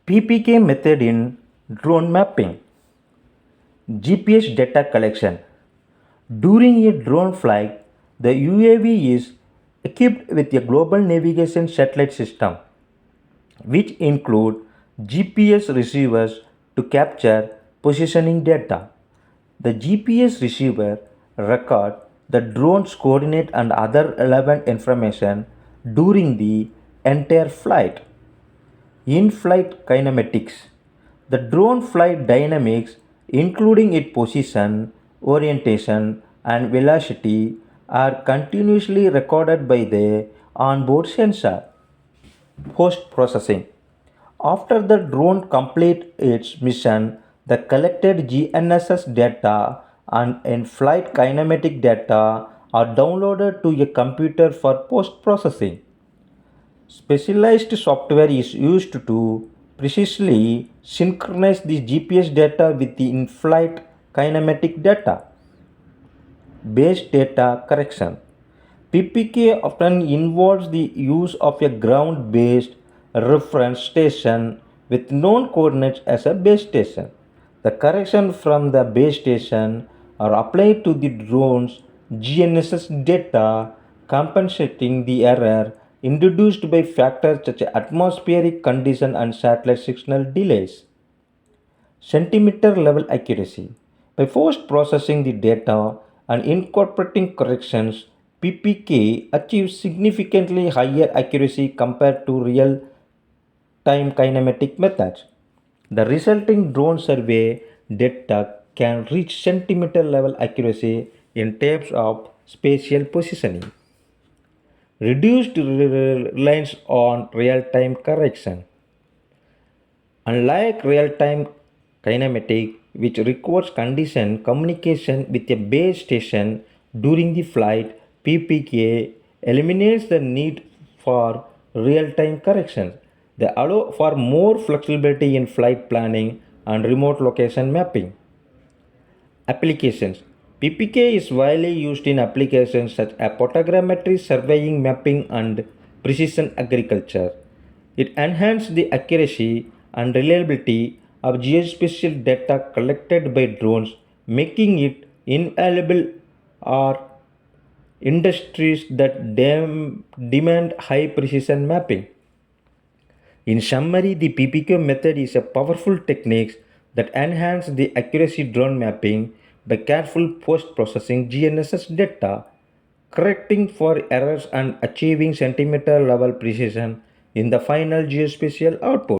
PPK method in drone mapping. GPS data collection. During a drone flight, the UAV is equipped with a global navigation satellite system, which include GPS receivers to capture positioning data. The GPS receiver record the drone's coordinate and other relevant information during the entire flight. In-flight kinematics. The drone flight dynamics, including its position, orientation, and velocity, are continuously recorded by the onboard sensor. Post-processing. After the drone completes its mission, the collected GNSS data and in-flight kinematic data are downloaded to a computer for post-processing. Specialized software is used to precisely synchronize the GPS data with the in-flight kinematic data. Base data correction. PPK often involves the use of a ground-based reference station with known coordinates as a base station. The correction from the base station are applied to the drone's GNSS data, compensating the error introduced by factors such as atmospheric condition and satellite signal delays. Centimeter level accuracy. By post processing the data and incorporating corrections, PPK achieves significantly higher accuracy compared to real time kinematic methods. The resulting drone survey data can reach centimeter level accuracy in terms of spatial positioning. Reduced reliance on real time correction. Unlike real-time kinematic, which requires condition communication with a base station during the flight, PPK eliminates the need for real-time corrections. They allow for more flexibility in flight planning and remote location mapping. Applications. PPK is widely used in applications such as photogrammetry, surveying, mapping, and precision agriculture. It enhances the accuracy and reliability of geospatial data collected by drones, making it invaluable for industries that demand high precision mapping. In summary, the PPK method is a powerful technique that enhances the accuracy drone mapping by careful post-processing GNSS data, correcting for errors and achieving centimeter level precision in the final geospatial output.